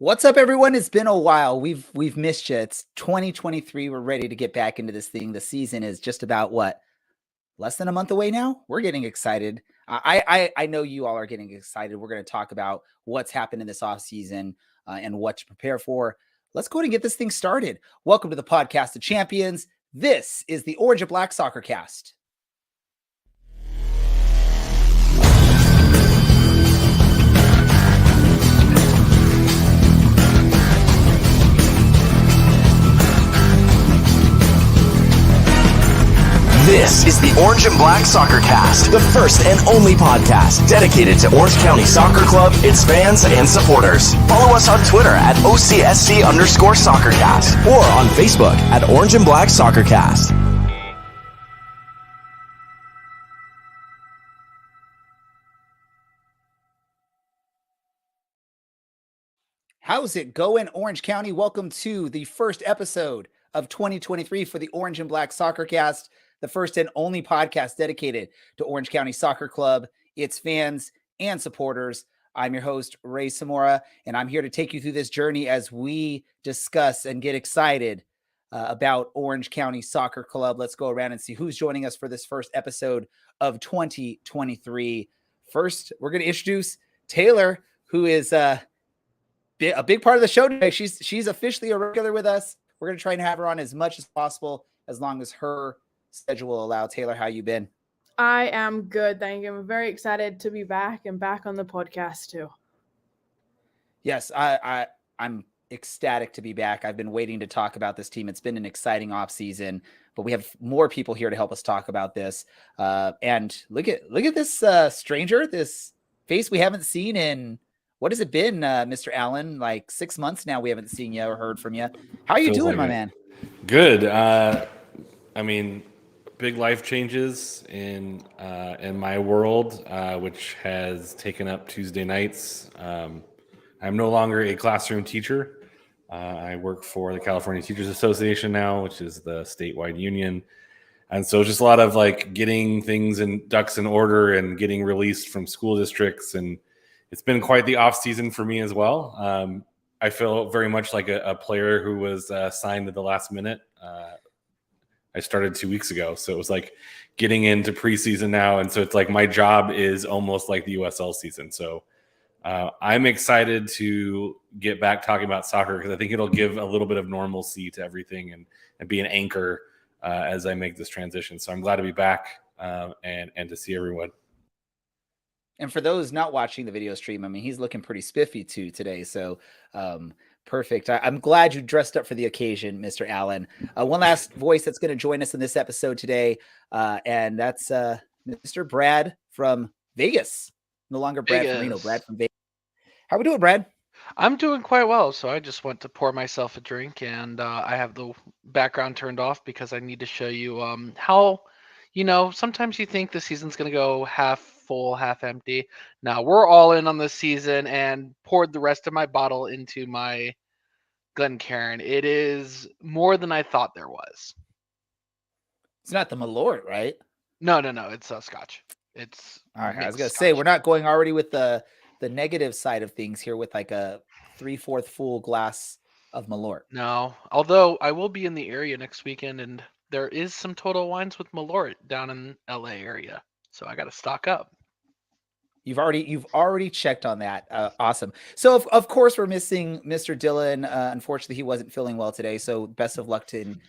What's up, everyone? It's been a while. We've missed you. It's 2023. We're ready to get back into this thing. The season is just about less than a month away now. We're getting excited. I know you all are getting excited. We're going to talk about what's happened in this offseason and what to prepare for. Let's go ahead and get this thing started. Welcome to the Podcast of Champions. This is the Orange and Black Soccer Cast. This is the Orange and Black Soccer Cast, the first and only podcast dedicated to Orange County Soccer Club, its fans, and supporters. Follow us on Twitter at OCSC_SoccerCast or on Facebook at Orange and Black Soccer Cast. How's it going, Orange County? Welcome to the first episode of 2023 for the Orange and Black Soccer Cast, the first and only podcast dedicated to Orange County Soccer Club, its fans, and supporters. I'm your host, Ray Samora, and I'm here to take you through this journey as we discuss and get excited about Orange County Soccer Club. Let's go around and see who's joining us for this first episode of 2023. First, we're going to introduce Taylor, who is a big part of the show today. She's officially a regular with us. We're going to try and have her on as much as possible, as long as her schedule will allow. Taylor, how you been? I am good, thank you. I'm very excited to be back and back on the podcast too. Yes, I'm ecstatic to be back. I've been waiting to talk about this team. It's been an exciting off season, but we have more people here to help us talk about this. And look at this stranger, this face we haven't seen in, what has it been, Mr. Allen? Like 6 months now we haven't seen you or heard from you. How are you doing, my man? Good. Big life changes in my world, which has taken up Tuesday nights. I'm no longer a classroom teacher. I work for the California Teachers Association now, which is the statewide union. And so just a lot of like getting things and ducks in order and getting released from school districts. And it's been quite the off season for me as well. I feel very much like a player who was signed at the last minute. I started 2 weeks ago, so it was like getting into preseason now, and so it's like my job is almost like the USL season. So I'm excited to get back talking about soccer because I think it'll give a little bit of normalcy to everything and be an anchor as I make this transition. So I'm glad to be back and to see everyone. And for those not watching the video stream, I mean, he's looking pretty spiffy too today. So perfect. I'm glad you dressed up for the occasion, Mr. Allen. One last voice that's going to join us in this episode today, and that's Mr. Brad from Vegas. No longer Brad from Reno, Brad from Vegas. How we doing, Brad? I'm doing quite well. So I just went to pour myself a drink, and I have the background turned off because I need to show you how, sometimes you think the season's going to go half full, half empty. Now we're all in on this season and poured the rest of my bottle into my Glencairn. It is more than I thought there was. It's not the Malort, right? No. It's Scotch. It's all right. I was gonna say we're not going already with the negative side of things here with like a 3/4 full glass of Malort. No, although I will be in the area next weekend, and there is some Total Wines with Malort down in LA area. So I got to stock up. You've already checked on that. Awesome. So of course we're missing Mr. Dillon. Unfortunately, he wasn't feeling well today. So best of luck to him.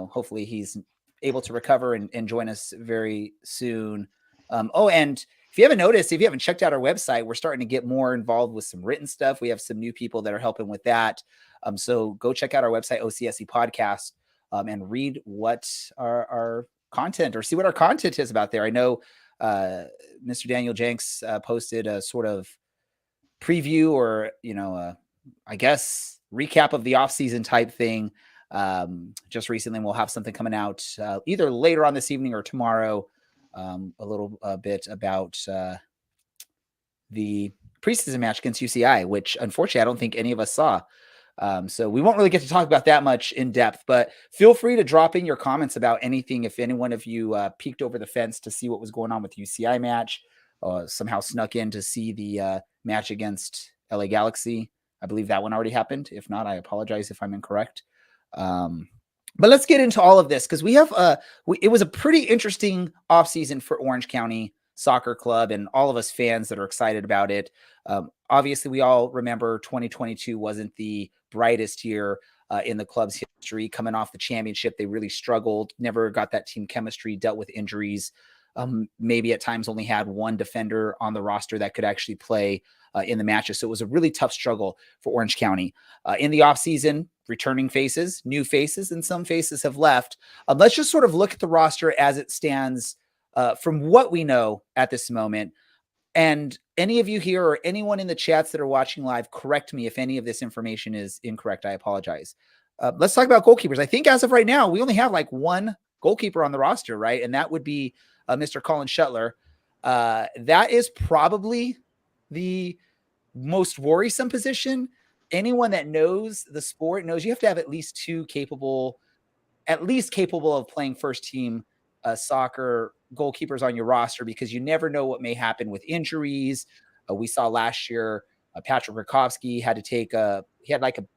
Hopefully he's able to recover and join us very soon. And if you haven't noticed, if you haven't checked out our website, we're starting to get more involved with some written stuff. We have some new people that are helping with that. So go check out our website, OCSC Podcast, and read what our content or see what our content is about there. I know Mr. Daniel Jenks posted a sort of preview or, I guess recap of the offseason type thing just recently. We'll have something coming out either later on this evening or tomorrow, a little bit about the preseason match against UCI, which unfortunately I don't think any of us saw. So we won't really get to talk about that much in depth, but feel free to drop in your comments about anything. If any one of you peeked over the fence to see what was going on with the UCI match, somehow snuck in to see the match against LA Galaxy, I believe that one already happened. If not, I apologize if I'm incorrect. But let's get into all of this because we have it was a pretty interesting offseason for Orange County Soccer Club and all of us fans that are excited about it. Obviously, we all remember 2022 wasn't the brightest year in the club's history. Coming off the championship, they really struggled, never got that team chemistry, dealt with injuries. Maybe at times only had one defender on the roster that could actually play in the matches. So it was a really tough struggle for Orange County. In the offseason, returning faces, new faces, and some faces have left. Let's just sort of look at the roster as it stands from what we know at this moment. And any of you here or anyone in the chats that are watching live, correct me if any of this information is incorrect. I apologize. Let's talk about goalkeepers. I think as of right now, we only have like one goalkeeper on the roster, right? And that would be Mr. Colin Shuttler. That is probably the most worrisome position. Anyone that knows the sport knows you have to have at least capable of playing first team soccer goalkeepers on your roster because you never know what may happen with injuries. We saw last year Patrick Rakowski had to take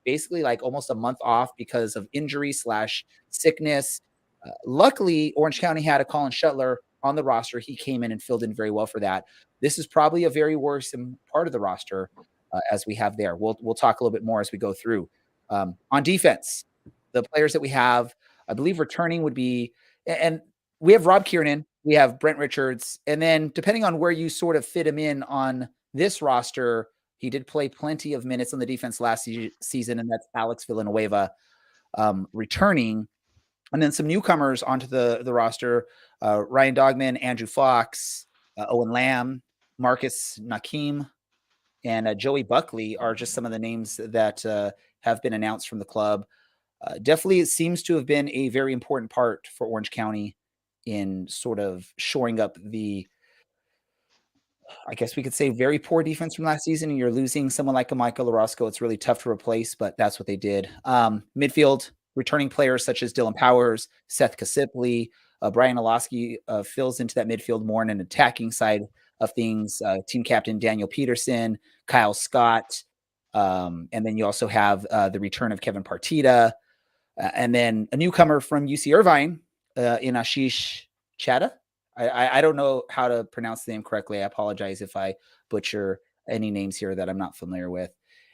basically almost a month off because of injury / sickness. Luckily, Orange County had a Colin Shuttler on the roster. He came in and filled in very well for that. This is probably a very worrisome part of the roster as we have there. We'll talk a little bit more as we go through. On defense, the players that we have, I believe returning would be, and we have Rob Kiernan, we have Brent Richards, and then depending on where you sort of fit him in on this roster, he did play plenty of minutes on the defense last season, and that's Alex Villanueva returning. And then some newcomers onto the roster, Ryan Dogman, Andrew Fox, Owen Lamb, Marcus Nakim, and Joey Buckley are just some of the names that have been announced from the club. Definitely, it seems to have been a very important part for Orange County in sort of shoring up I guess we could say very poor defense from last season. And you're losing someone like a Michael Orozco. It's really tough to replace, but that's what they did. Midfield, returning players such as Dylan Powers, Seth Kasipley, Brian Olaski fills into that midfield more in an attacking side of things. Team captain Daniel Peterson, Kyle Scott, and then you also have the return of Kevin Partita, and then a newcomer from UC Irvine, in Ashish Chadha. I don't know how to pronounce the name correctly. I apologize if I butcher any names here that I'm not familiar with.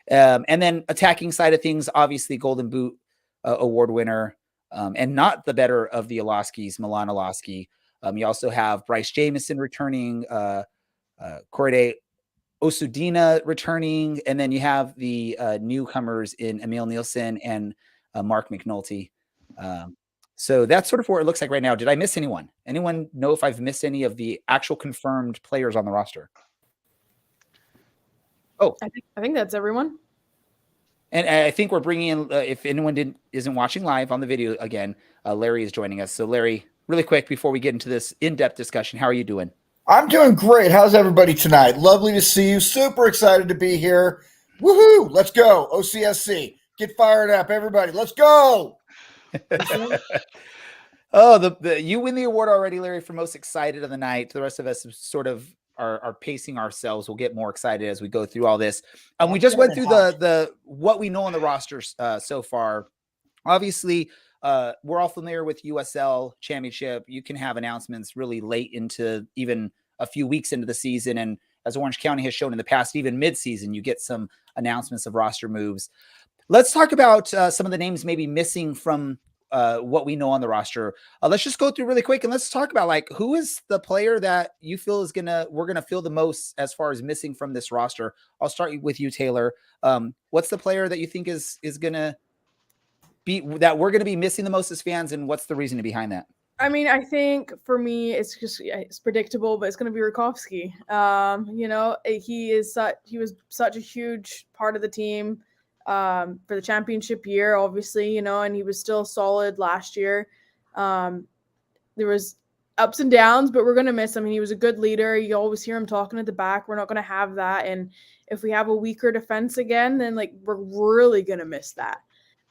And then attacking side of things, obviously Golden Boot award winner, and not the better of the Olaskis, Milan Olaski. You also have Bryce Jamison returning, Corday Osudina returning, and then you have the newcomers in Emil Nielsen and Mark McNulty. So that's sort of what it looks like right now. Did I miss anyone? Anyone know if I've missed any of the actual confirmed players on the roster? Oh, I think that's everyone. And I think we're bringing in, if anyone isn't watching live on the video again, Larry is joining us. So Larry, really quick before we get into this in-depth discussion, how are you doing? I'm doing great. How's everybody tonight? Lovely to see you. Super excited to be here. Woohoo! Let's go. OCSC. Get fired up, everybody. Let's go. Oh, you win the award already, Larry, for most excited of the night. The rest of us sort of are pacing ourselves. We'll get more excited as we go through all this. We just went through the what we know on the rosters so far. Obviously, we're all familiar with USL Championship. You can have announcements really late into even a few weeks into the season. And as Orange County has shown in the past, even mid-season, you get some announcements of roster moves. Let's talk about some of the names maybe missing from what we know on the roster. Let's just go through really quick and let's talk about who is the player that you feel we're gonna feel the most as far as missing from this roster. I'll start with you, Taylor. What's the player that you think is gonna be that we're gonna be missing the most as fans, and what's the reasoning behind that? I mean, I think for me, it's predictable, but it's going to be Rakowski. He was such a huge part of the team for the championship year, obviously, and he was still solid last year. There was ups and downs, but we're going to miss him. He was a good leader. You always hear him talking at the back. We're not going to have that. And if we have a weaker defense again, then we're really going to miss that.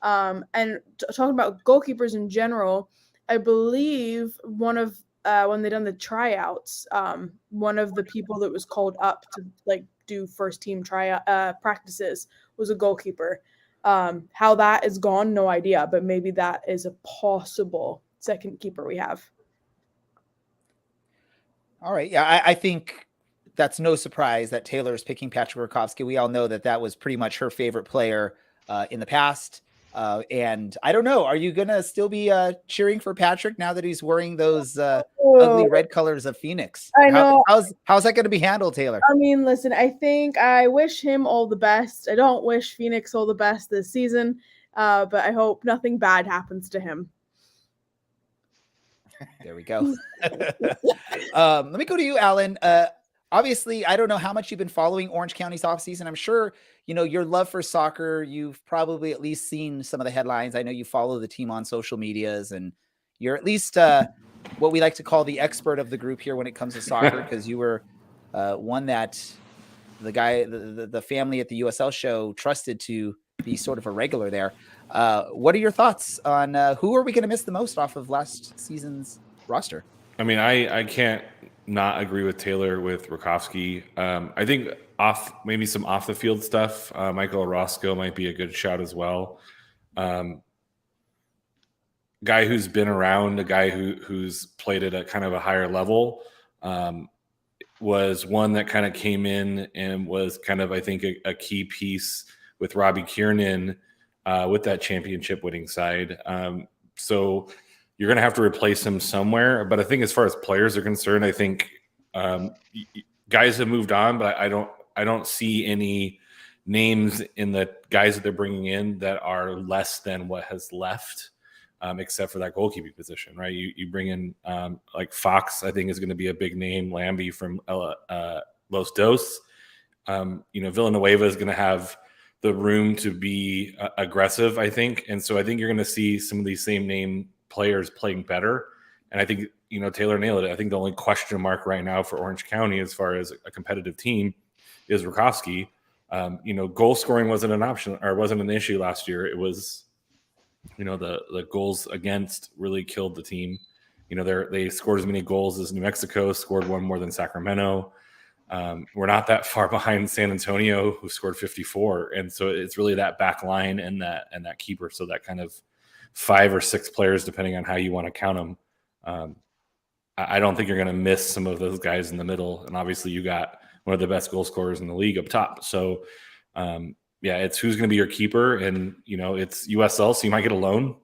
And talking about goalkeepers in general, I believe when they done the tryouts, one of the people that was called up to do first team practices was a goalkeeper. How that is gone, no idea, but maybe that is a possible second keeper we have. All right. Yeah, I think that's no surprise that Taylor is picking Patrick Rakowski. We all know that that was pretty much her favorite player in the past. And I don't know, are you going to still be cheering for Patrick now that he's wearing those ugly red colors of Phoenix? I know. How's that going to be handled, Taylor? I mean, listen, I think I wish him all the best. I don't wish Phoenix all the best this season, but I hope nothing bad happens to him. There we go. Let me go to you, Alan. Obviously, I don't know how much you've been following Orange County's offseason. I'm sure, you know, your love for soccer, you've probably at least seen some of the headlines. I know you follow the team on social medias, and you're at least what we like to call the expert of the group here when it comes to soccer, because you were one that the family at the USL show trusted to be sort of a regular there. What are your thoughts on who are we going to miss the most off of last season's roster? I mean, I can't not agree with Taylor with Rakowski. I think maybe some off the field stuff. Michael Orozco might be a good shout as well. Guy who's been around, a guy who's played at a kind of a higher level, was one that kind of came in and was kind of, I think, a key piece with Robbie Kiernan with that championship winning side. So you're going to have to replace him somewhere. But I think as far as players are concerned, I think guys have moved on, but I don't see any names in the guys that they're bringing in that are less than what has left, except for that goalkeeping position, right? You bring in like Fox, I think is going to be a big name. Lambie from Los Dos. Villanueva is going to have the room to be aggressive, I think. And so I think you're going to see some of these same name players playing better. And I think, Taylor nailed it. I think the only question mark right now for Orange County as far as a competitive team is Rakowski. Goal scoring wasn't an option or wasn't an issue last year. It was, the goals against really killed the team. They scored as many goals as New Mexico, scored one more than Sacramento. We're not that far behind San Antonio, who scored 54. And so it's really that back line and that keeper. So that kind of 5 or 6 players, depending on how you want to count them. I don't think you're going to miss some of those guys in the middle. And obviously you got one of the best goal scorers in the league up top. So it's who's going to be your keeper. And, it's USL, so you might get a loan,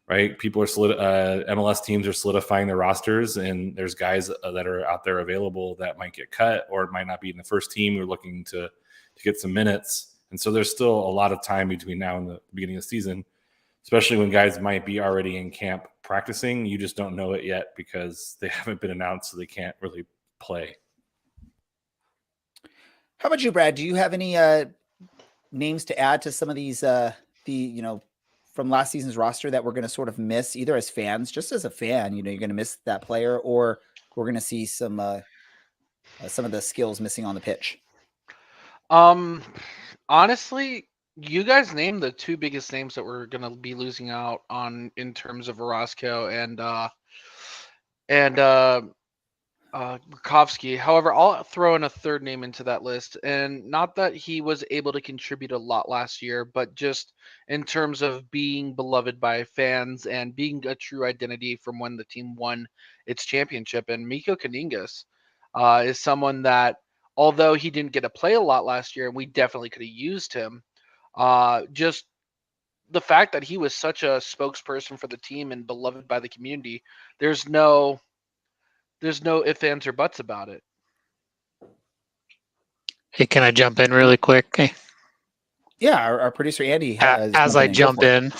right? People are MLS teams are solidifying their rosters, and there's guys that are out there available that might get cut or might not be in the first team. We're looking to get some minutes. And so there's still a lot of time between now and the beginning of the season, especially when guys might be already in camp practicing. You just don't know it yet because they haven't been announced, so they can't really play. How about you, Brad? Do you have any names to add to some of these, from last season's roster that we're going to sort of miss, either as fans, just as a fan, you're going to miss that player, or we're going to see some of the skills missing on the pitch? Honestly, you guys named the 2 biggest names that we're going to be losing out on in terms of Orozco and Rakowski. However, I'll throw in a third name into that list, and not that he was able to contribute a lot last year, but just in terms of being beloved by fans and being a true identity from when the team won its championship. And Miko Kaningas is someone that, although he didn't get to play a lot last year, and we definitely could have used him, just the fact that he was such a spokesperson for the team and beloved by the community, there's no ifs, ands, or buts about it. Hey, can I jump in really quick? Hey. Yeah, our producer Andy. As I jump in.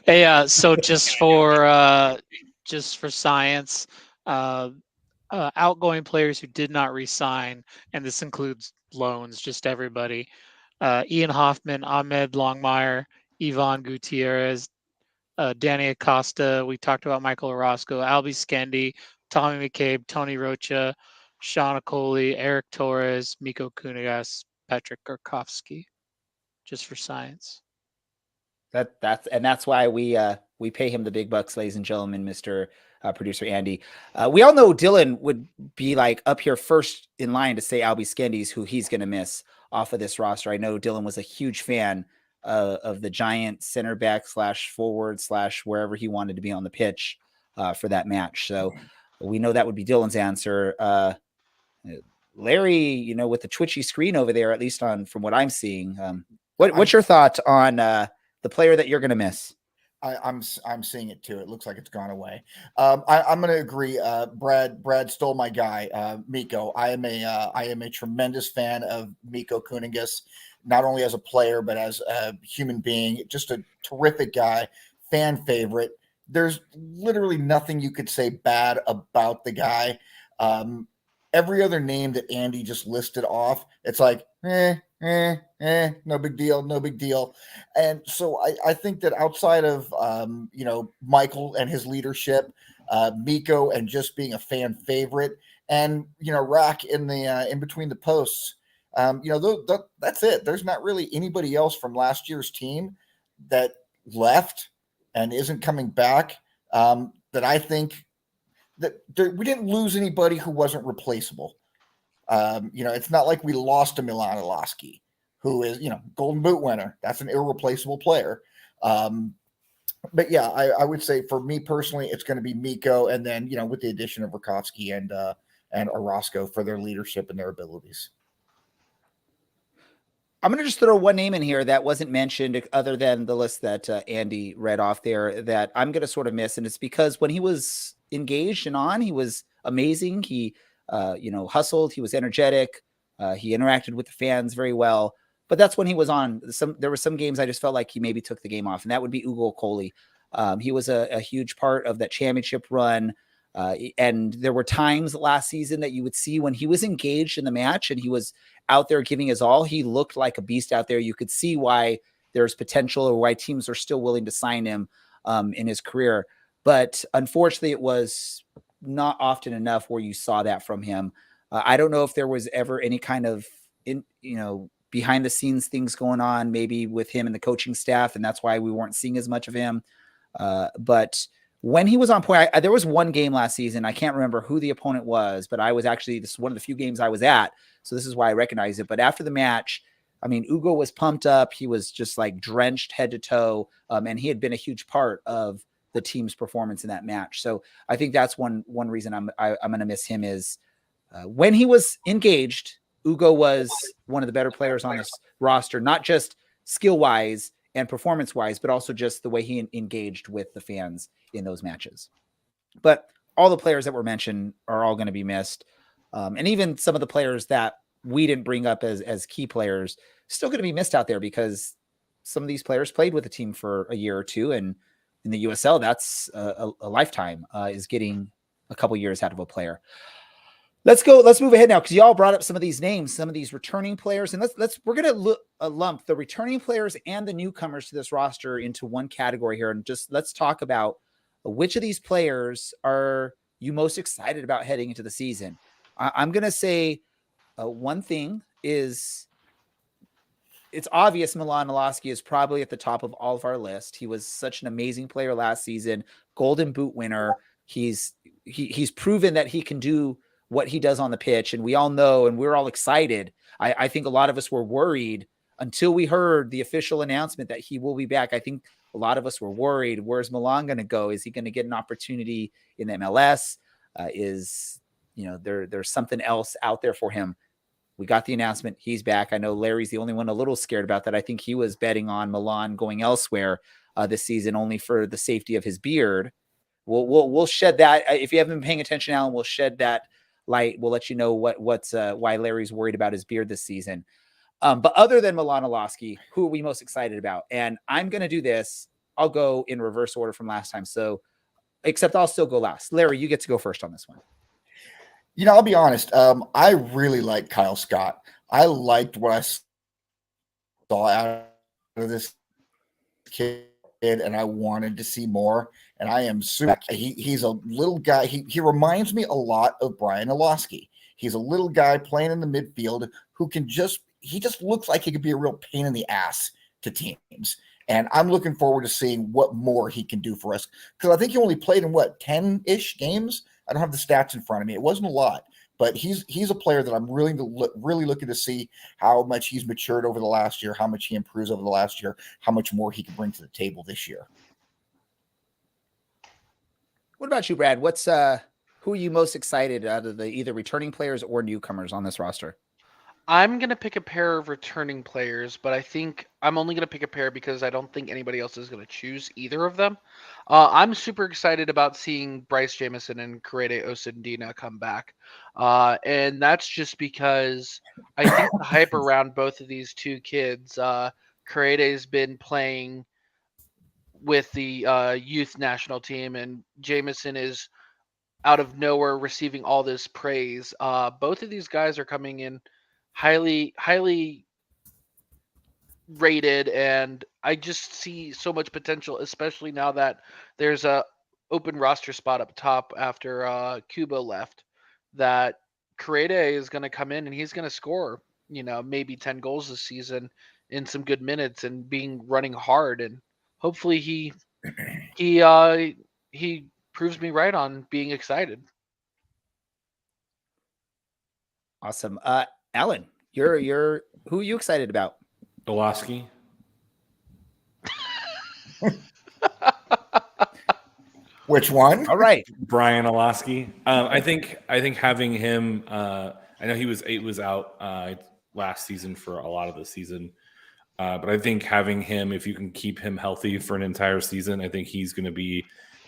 Hey, so just for science, outgoing players who did not re-sign, and this includes loans, just everybody. Ian Hoffman, Ahmed Longmire, Ivan Gutierrez, Danny Acosta. We talked about Michael Orozco, Albie Skendi, Tommy McCabe, Tony Rocha, Sean Okoli, Eric Torres, Miko Kunigas, Patrick Gorkowski. Just for science. That's why we pay him the big bucks, ladies and gentlemen, Mr. Producer Andy. We all know Dylan would be like up here first in line to say Albie Skendi's who he's going to miss off of this roster. I know Dylan was a huge fan of the giant center back / forward / wherever he wanted to be on the pitch for that match. So we know that would be Dylan's answer. Larry, you know, with the twitchy screen over there, at least from what I'm seeing, what's your thought on the player that you're going to miss? I'm seeing it too. It looks like it's gone away. I'm going to agree. Brad stole my guy, Miko. I am a tremendous fan of Miko Kuningas, not only as a player but as a human being. Just a terrific guy, fan favorite. There's literally nothing you could say bad about the guy. Every other name that Andy just listed off, it's like, no big deal. And so I think that outside of, Michael and his leadership, Miko and just being a fan favorite, and, Rack in between the posts, that's it. There's not really anybody else from last year's team that left and isn't coming back that I think that we didn't lose anybody who wasn't replaceable. It's not like we lost to Milan Iloski, who is, Golden Boot winner. That's an irreplaceable player. But yeah, I would say for me personally, it's going to be Miko, and then, with the addition of Rakovsky and Orozco for their leadership and their abilities. I'm going to just throw one name in here that wasn't mentioned other than the list that Andy read off there that I'm going to sort of miss. And it's because when he was engaged and on, he was amazing. He, hustled. He was energetic. He interacted with the fans very well. But that's when he was on. There were some games I just felt like he maybe took the game off, and that would be Ugo Coley. He was a huge part of that championship run. And there were times last season that you would see when he was engaged in the match and he was out there giving his all. He looked like a beast out there. You could see why there's potential or why teams are still willing to sign him in his career. But unfortunately, it was not often enough where you saw that from him. I don't know if there was ever any kind of, behind the scenes things going on, maybe with him and the coaching staff, and that's why we weren't seeing as much of him. But when he was on point, there was one game last season. I can't remember who the opponent was, but this is one of the few games I was at. So this is why I recognize it. But after the match, I mean, Ugo was pumped up. He was just like drenched head to toe. And he had been a huge part of the team's performance in that match. So I think that's one reason I'm going to miss him is when he was engaged, Ugo was one of the better players on this roster, not just skill wise and performance wise, but also just the way he engaged with the fans in those matches. But all the players that were mentioned are all going to be missed. And even some of the players that we didn't bring up as key players still going to be missed out there because some of these players played with the team for a year or two. And in the USL, that's a lifetime is getting a couple years out of a player. Let's move ahead now, because y'all brought up some of these names, some of these returning players, and we're going to lump the returning players and the newcomers to this roster into one category here, and just let's talk about which of these players are you most excited about heading into the season. I'm going to say one thing is it's obvious Milan Iloski is probably at the top of all of our list. He was such an amazing player last season, Golden Boot winner. He's proven that he can do what he does on the pitch. And we all know, and we're all excited. I think a lot of us were worried until we heard the official announcement that he will be back. I think a lot of us were worried. Where's Milan going to go? Is he going to get an opportunity in MLS? There's something else out there for him? We got the announcement. He's back. I know Larry's the only one a little scared about that. I think he was betting on Milan going elsewhere this season only for the safety of his beard. We'll shed that. If you haven't been paying attention, Alan, we'll shed that light. We'll let you know why Larry's worried about his beard this season. But other than Milan Iloski, who are we most excited about? And I'm going to do this. I'll go in reverse order from last time. So, except I'll still go last. Larry, you get to go first on this one. I'll be honest. I really like Kyle Scott. I liked what I saw out of this kid, and I wanted to see more. And I am super. He's a little guy. He reminds me a lot of Brian Iloski. He's a little guy playing in the midfield who can he just looks like he could be a real pain in the ass to teams. And I'm looking forward to seeing what more he can do for us. Because I think he only played in 10-ish games? I don't have the stats in front of me. It wasn't a lot. But he's a player that I'm really looking to see how much he's matured over the last year, how much he improves over the last year, how much more he can bring to the table this year. What about you, Brad? Who are you most excited out of the either returning players or newcomers on this roster? I'm gonna pick a pair of returning players, but I think I'm only gonna pick a pair because I don't think anybody else is gonna choose either of them. I'm super excited about seeing Bryce Jamison and Korede Osundina come back, and that's just because I think the hype around both of these two kids. Korede's been playing with the youth national team, and Jamison is out of nowhere receiving all this praise. Both of these guys are coming in highly rated, and I just see so much potential, especially now that there's a open roster spot up top after Kubo left. That Korede is going to come in and he's going to score, maybe 10 goals this season in some good minutes and being running hard, and hopefully he proves me right on being excited. Awesome. Alan, you're who are you excited about? Olaski. Which one? All right. Brian Olaski. I think having him. I know he was out last season for a lot of the season, but I think having him, if you can keep him healthy for an entire season, I think he's going to be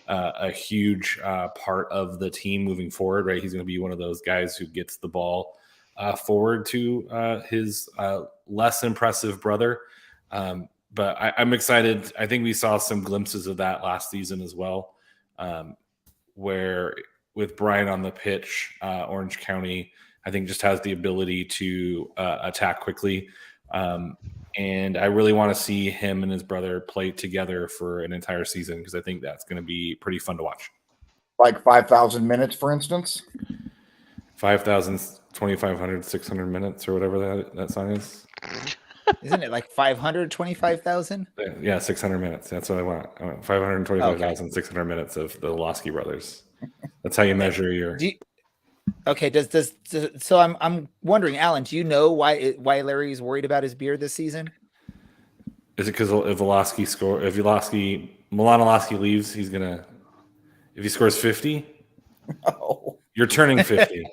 a huge part of the team moving forward. Right, he's going to be one of those guys who gets the ball forward to his less impressive brother. But I'm excited. I think we saw some glimpses of that last season as well. Where with Brian on the pitch, Orange County, I think just has the ability to attack quickly. And I really want to see him and his brother play together for an entire season because I think that's going to be pretty fun to watch. Like 5,000 minutes, for instance? 5,000, 2,500, 600 minutes or whatever that sign is. Isn't it like 525,000? Yeah, 600 minutes. That's what I want. 525,600 minutes of the Lasky brothers. That's how you measure your. So I'm wondering, Alan, do you know why Larry's worried about his beard this season? Is it because if Milan Olaski leaves, he's gonna. If he scores 50, No. You're turning 50.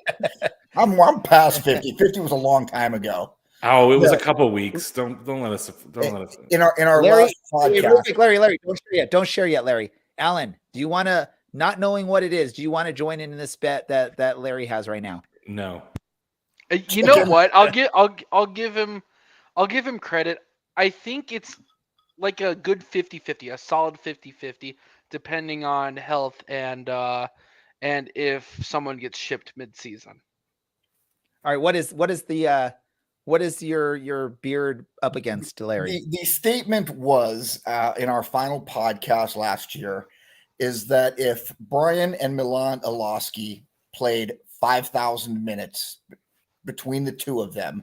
I'm past 50. 50 was a long time ago. Oh, it was a couple weeks. Don't let us. In our Larry, last podcast. Larry, don't share yet, Larry. Alan, do you want to, not knowing what it is, do you want to join in this bet that Larry has right now? No. You know what? I'll give him credit. I think it's like a good 50-50, a solid 50-50, depending on health and if someone gets shipped mid-season. All right, what is your beard up against, Larry? The statement was in our final podcast last year is that if Brian and Milan Olaski played 5,000 minutes between the two of them,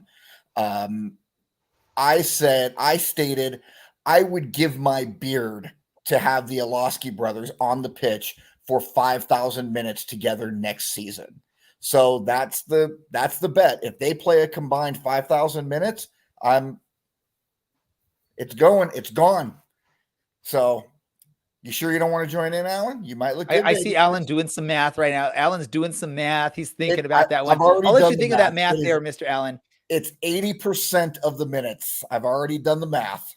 I stated I would give my beard to have the Olaski brothers on the pitch for 5,000 minutes together next season. So that's the bet. If they play a combined 5,000 minutes, it's gone. So you sure you don't want to join in, Alan? You might look good. I see Alan doing some math right now. Alan's doing some math. He's thinking about that one. I'll let you think of that math there, Mr. Allen. It's 80% of the minutes. I've already done the math.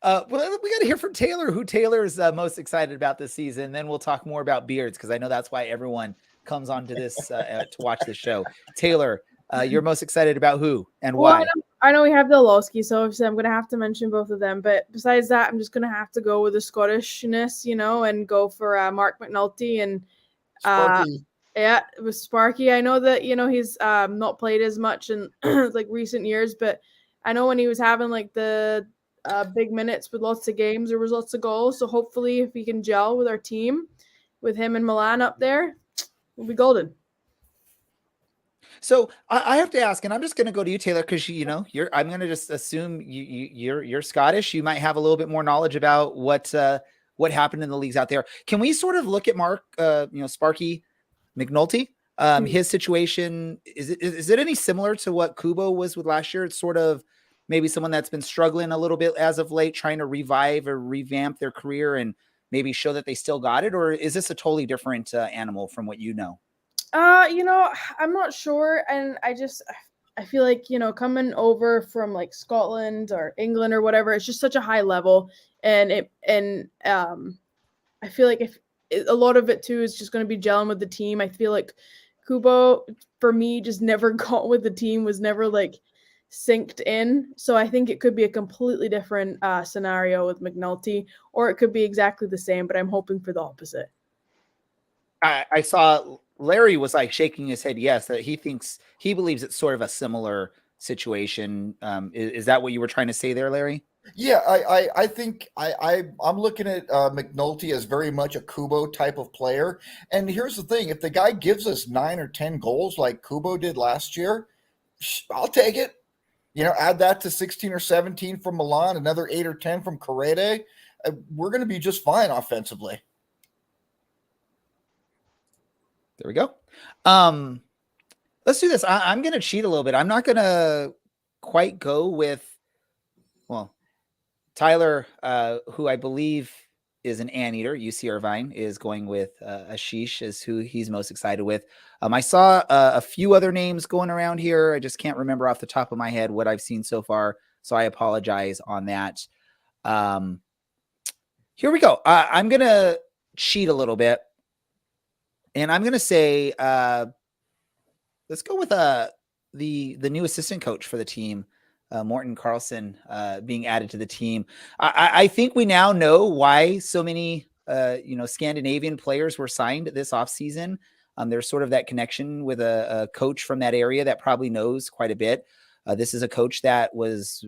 Well, we got to hear from Taylor, who Taylor is most excited about this season. Then we'll talk more about beards because I know that's why everyone comes onto this to watch the show. Taylor, you're most excited about who and why? I know we have the Lowski, so obviously I'm going to have to mention both of them. But besides that, I'm just going to have to go with the Scottishness, and go for Mark McNulty and Sparky. Yeah, with Sparky. I know that he's not played as much in like recent years, but I know when he was having like the big minutes with lots of games, there was lots of goals. So hopefully, if we can gel with our team, with him and Milan up there, we'll be golden. So I have to ask, and I'm just going to go to you, Taylor, because I'm going to just assume you're Scottish. You might have a little bit more knowledge about what happened in the leagues out there. Can we sort of look at Mark, Sparky, McNulty. His situation, is it any similar to what Kubo was with last year? It's sort of maybe someone that's been struggling a little bit as of late, trying to revive or revamp their career and maybe show that they still got it? Or is this a totally different animal from what you know? I'm not sure. And I feel like, coming over from like Scotland or England or whatever, it's just such a high level. And I feel like if a lot of it too is just going to be gelling with the team. I feel like Kubo, for me, just never got with the team, was never like synced in. So I think it could be a completely different scenario with McNulty, or it could be exactly the same, but I'm hoping for the opposite. I saw Larry was like shaking his head. Yes, that he believes it's sort of a similar situation. Is that what you were trying to say there, Larry? Yeah, I think I'm looking at McNulty as very much a Kubo type of player. And here's the thing: if the guy gives us 9 or 10 goals like Kubo did last year, I'll take it. Add that to 16 or 17 from Milan, another 8 or 10 from Correde. We're going to be just fine offensively. There we go. Let's do this. I'm going to cheat a little bit. I'm not going to quite go with, well, Tyler, who I believe is an anteater, UC Irvine, is going with Ashish as who he's most excited with. I saw a few other names going around here. I just can't remember off the top of my head what I've seen so far, so I apologize on that. Here we go. I'm going to cheat a little bit, and I'm going to say let's go with the new assistant coach for the team, Morten Carlson, being added to the team. I think we now know why so many Scandinavian players were signed this offseason. There's sort of that connection with a coach from that area that probably knows quite a bit. This is a coach that was,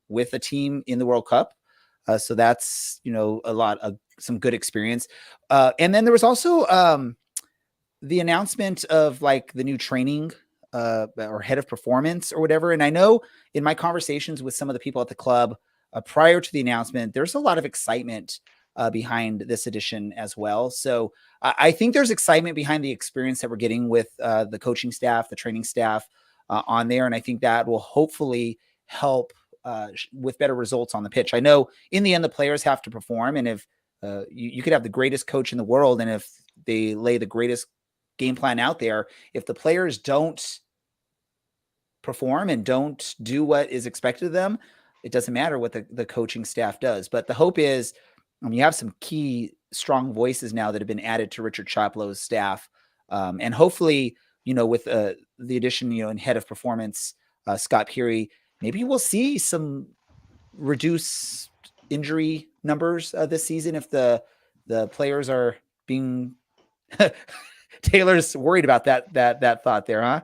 with a team in the World Cup. So that's, a lot of some good experience. And then there was also the announcement of like the new training or head of performance or whatever. And I know in my conversations with some of the people at the club prior to the announcement, there's a lot of excitement behind this edition as well. So I think there's excitement behind the experience that we're getting with the coaching staff, the training staff on there. And I think that will hopefully help with better results on the pitch. I know in the end, the players have to perform. And if you could have the greatest coach in the world, and if they lay the greatest game plan out there, if the players don't perform and don't do what is expected of them, it doesn't matter what the coaching staff does. But the hope is you have some key strong voices now that have been added to Richard Choplow's staff. And hopefully, with the addition, in head of performance, Scott Peary, maybe we'll see some reduced injury numbers this season if the players are being Taylor's worried about that thought there, huh?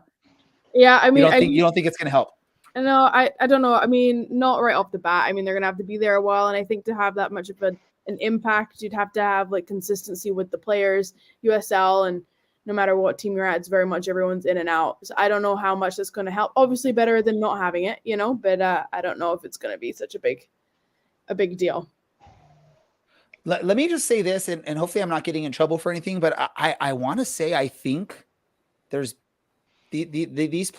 Yeah, I mean, you don't think it's going to help? No, I don't know. I mean, not right off the bat. I mean, they're going to have to be there a while. And I think to have that much of an impact, you'd have to have like consistency with the players, USL, and no matter what team you're at, it's very much everyone's in and out. So I don't know how much that's going to help. Obviously better than not having it, but I don't know if it's going to be such a big deal. Let me just say this, and hopefully I'm not getting in trouble for anything, but I want to say, I think there's these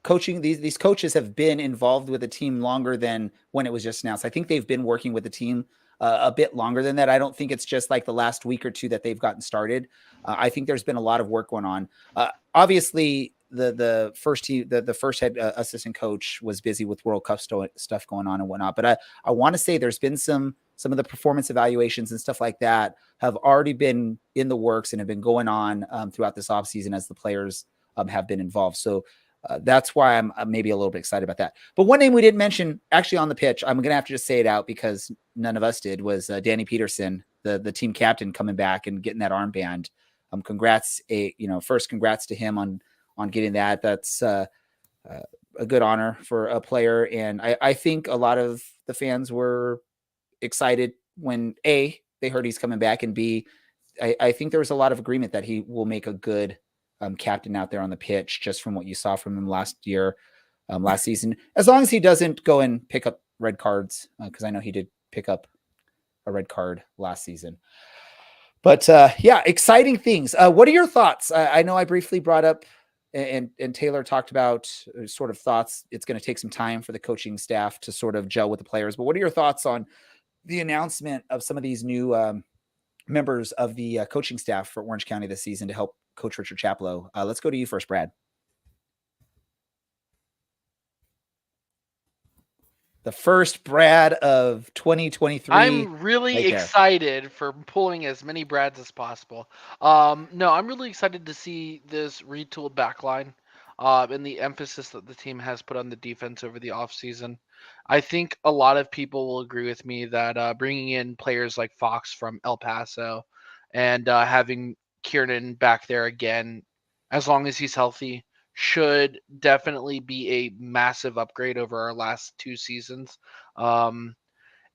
coaches have been involved with the team longer than when it was just announced. I think they've been working with the team a bit longer than that. I don't think it's just like the last week or two that they've gotten started. I think there's been a lot of work going on. Obviously, the first head assistant coach was busy with World Cup stuff going on and whatnot. But I want to say there's been some of the performance evaluations and stuff like that have already been in the works and have been going on throughout this offseason as the players have been involved. So that's why I'm maybe a little bit excited about that. But one name we didn't mention actually on the pitch, I'm going to have to just say it out because none of us did, was Danny Peterson, the team captain, coming back and getting that armband. Congrats to him on getting that. That's a good honor for a player. And I think a lot of the fans were excited when A, they heard he's coming back, and B, I think there was a lot of agreement that he will make a good captain out there on the pitch, just from what you saw from him last season, as long as he doesn't go and pick up red cards, because I know he did pick up a red card last season. But yeah, exciting things. What are your thoughts? I know I briefly brought up, and Taylor talked about sort of thoughts. It's going to take some time for the coaching staff to sort of gel with the players. But what are your thoughts on the announcement of some of these new members of the coaching staff for Orange County this season to help Coach Richard Chaplow? Let's go to you first, Brad. The first Brad of 2023. I'm really right there. excited for pulling as many Brads as possible. No, I'm really excited to see this retooled backline and the emphasis that the team has put on the defense over the offseason. I think a lot of people will agree with me that bringing in players like Fox from El Paso and having Kiernan back there again, as long as he's healthy, should definitely be a massive upgrade over our last 2 seasons. Um,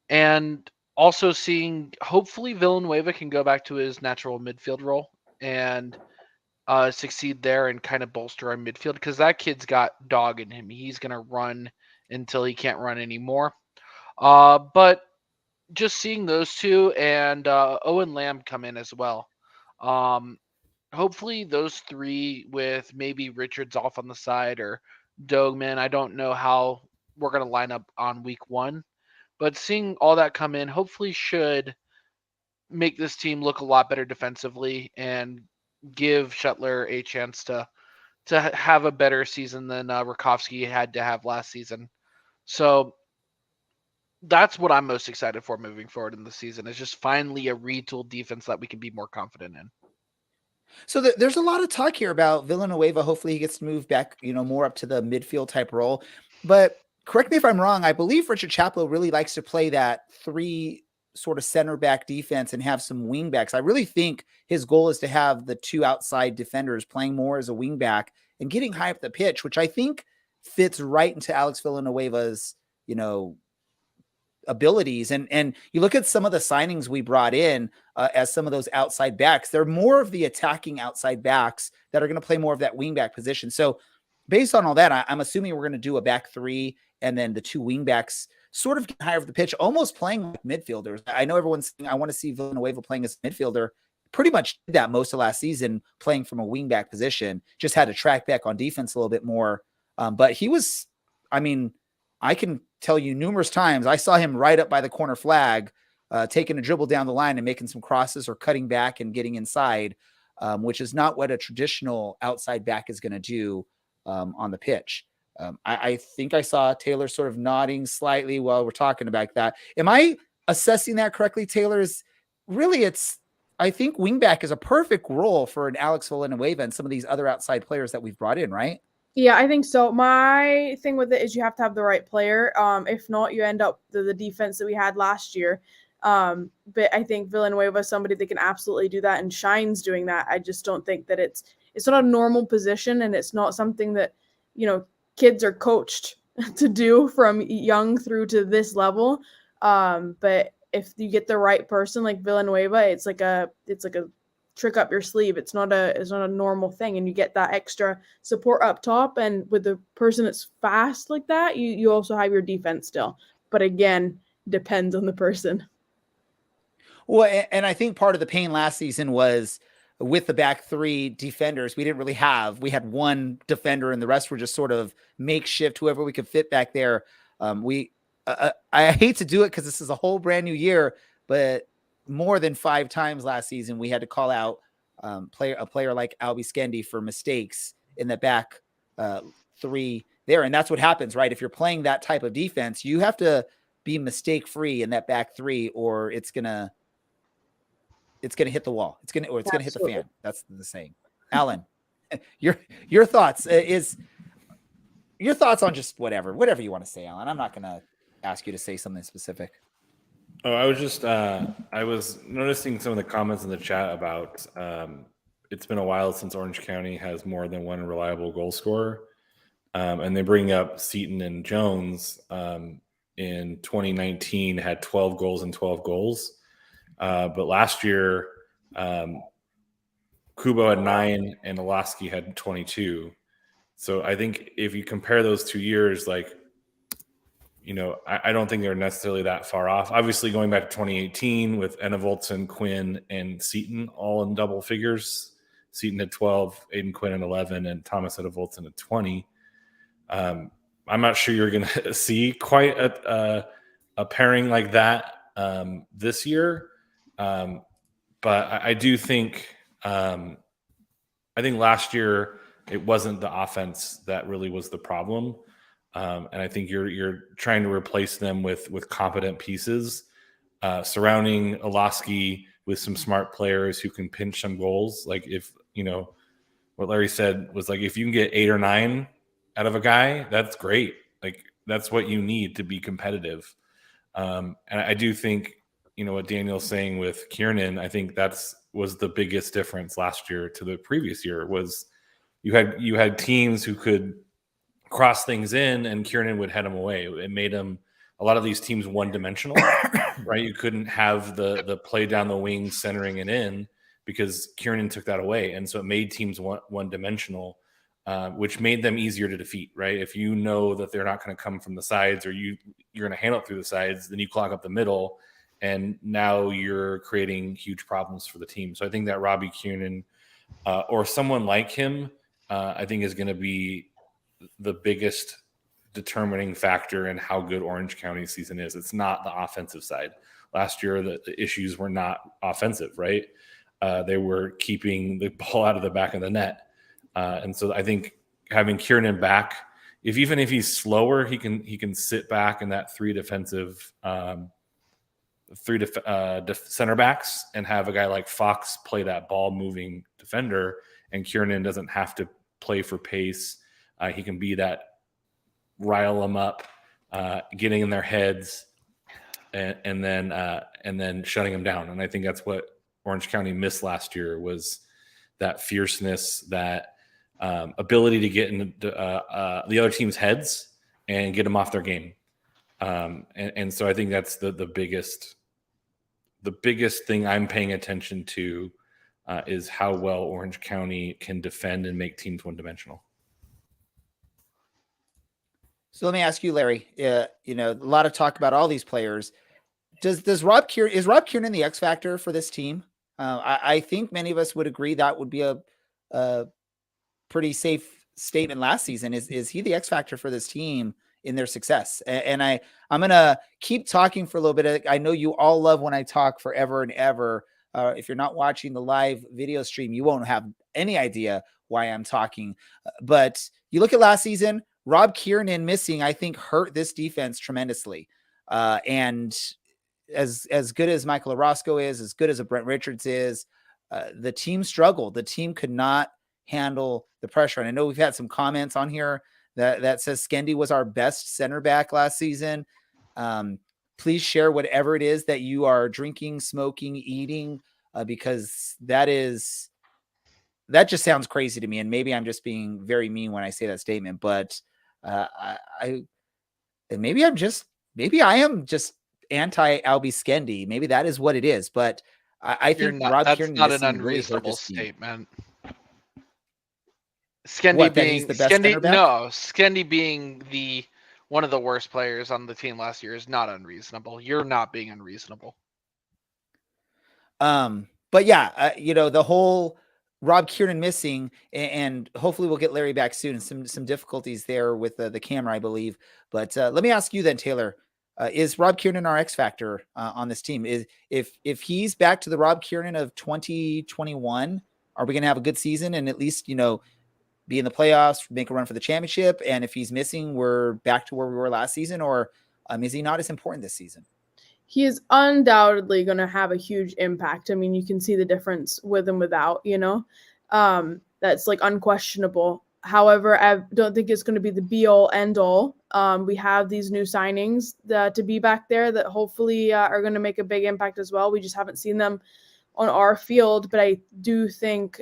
and also seeing hopefully Villanueva can go back to his natural midfield role and succeed there and kind of bolster our midfield because that kid's got dog in him. He's gonna run until he can't run anymore. But just seeing those two and Owen Lamb come in as well. Um, Hopefully those three with maybe Richards off on the side or Dogman. I don't know how we're gonna line up on week 1. But seeing all that come in hopefully should make this team look a lot better defensively and give Shuttler a chance to have a better season than Rakowski had to have last season. So that's what I'm most excited for moving forward in the season is just finally a retooled defense that we can be more confident in. So there's a lot of talk here about Villanueva. Hopefully he gets to move back, more up to the midfield type role. But correct me if I'm wrong. I believe Richard Chaplow really likes to play that 3 sort of center back defense and have some wing backs. I really think his goal is to have the 2 outside defenders playing more as a wing back and getting high up the pitch, which I think fits right into Alex Villanueva's, abilities. And you look at some of the signings we brought in as some of those outside backs, they're more of the attacking outside backs that are going to play more of that wing back position. So based on all that, I'm assuming we're going to do a back 3 and then the 2 wing backs sort of get higher of the pitch, almost playing like midfielders. I know everyone's saying I want to see Villanueva playing as a midfielder. Pretty much did that most of last season, playing from a wing back position, just had to track back on defense a little bit more. But he was, I can tell you numerous times, I saw him right up by the corner flag, taking a dribble down the line and making some crosses or cutting back and getting inside, which is not what a traditional outside back is going to do on the pitch. I think I saw Taylor sort of nodding slightly while we're talking about that. Am I assessing that correctly, Taylor? I think wingback is a perfect role for an Alex Villanueva and some of these other outside players that we've brought in, right? Yeah, I think so. My thing with it is you have to have the right player. If not, you end up the defense that we had last year. But I think Villanueva is somebody that can absolutely do that and shines doing that. I just don't think that it's not a normal position and it's not something that, kids are coached to do from young through to this level. But if you get the right person like Villanueva, it's like a trick up your sleeve. It's not a normal thing, and you get that extra support up top. And with the person that's fast like that, you also have your defense still. But again, depends on the person. Well, and I think part of the pain last season was with the back 3 defenders, we had one defender and the rest were just sort of makeshift, whoever we could fit back there. I hate to do it because this is a whole brand new year, but more than 5 times last season, we had to call out a player like Albie Skendi for mistakes in the back 3 there. And that's what happens, right? If you're playing that type of defense, you have to be mistake free in that back 3, or it's going to hit the wall. It's going to hit the fan. That's the saying. Alan, your thoughts your thoughts on just whatever you want to say, Alan. I'm not going to ask you to say something specific. Oh, I was just I was noticing some of the comments in the chat about it's been a while since Orange County has more than one reliable goal scorer, and they bring up Seaton and Jones in 2019 had 12 goals and 12 goals, but last year Kubo had 9 and Olaski had 22. So I think if you compare those 2 years, I don't think they're necessarily that far off. Obviously, going back to 2018 with Enevoltson, Quinn, and Seaton all in double figures. Seaton at 12, Aiden Quinn at 11, and Thomas Enevoltson at 20. I'm not sure you're going to see quite a pairing like that this year. But I do think I think last year it wasn't the offense that really was the problem. And I think you're trying to replace them with competent pieces, surrounding Olaski with some smart players who can pinch some goals. Like if what Larry said was like if you can get 8 or 9 out of a guy, that's great. Like that's what you need to be competitive. And I do think what Daniel's saying with Kiernan, I think was the biggest difference last year to the previous year was you had teams who could cross things in and Kiernan would head them away. It made a lot of these teams one-dimensional, right? You couldn't have the play down the wing centering it in because Kiernan took that away. And so it made teams one-dimensional, which made them easier to defeat, right? If you know that they're not going to come from the sides or you're going to handle it through the sides, then you clog up the middle and now you're creating huge problems for the team. So I think that Robbie Kiernan or someone like him, I think is going to be the biggest determining factor in how good Orange County season is. It's not the offensive side. Last year, the issues were not offensive, right? They were keeping the ball out of the back of the net. And so I think having Kiernan back, even if he's slower, he can sit back in that three center backs and have a guy like Fox play that ball moving defender, and Kiernan doesn't have to play for pace. He can be that rile them up, getting in their heads, and then shutting them down. And I think that's what Orange County missed last year was that fierceness, that ability to get in the other team's heads and get them off their game. And so I think that's the biggest thing I'm paying attention to is how well Orange County can defend and make teams one-dimensional. So let me ask you, Larry, a lot of talk about all these players. Is Rob Kiernan the X factor for this team? I think many of us would agree that would be a pretty safe statement last season. Is he the X factor for this team in their success? And I'm going to keep talking for a little bit. I know you all love when I talk forever and ever. If you're not watching the live video stream, you won't have any idea why I'm talking. But you look at last season, Rob Kiernan missing, I think, hurt this defense tremendously. And as good as Michael Orozco is, as good as a Brent Richards is, the team struggled. The team could not handle the pressure. And I know we've had some comments on here that says Skendi was our best center back last season. Please share whatever it is that you are drinking, smoking, eating, because that just sounds crazy to me. And maybe I'm just being very mean when I say that statement, but maybe I am just anti Albie Skendi. Maybe that is what it is. But I think Rob Kiernan not is an unreasonable statement. Skendi being one of the worst players on the team last year is not unreasonable. You're not being unreasonable. But yeah, the whole Rob Kiernan missing, and hopefully we'll get Larry back soon. Some difficulties there with the camera, I believe. But let me ask you then, Taylor, is Rob Kiernan our X factor on this team? If he's back to the Rob Kiernan of 2021, are we going to have a good season and at least, be in the playoffs, make a run for the championship? And if he's missing, we're back to where we were last season, or is he not as important this season? He is undoubtedly going to have a huge impact. I mean, you can see the difference with and without, that's like unquestionable. However, I don't think it's going to be the be all end all. We have these new signings to be back there that hopefully are going to make a big impact as well. We just haven't seen them on our field, but I do think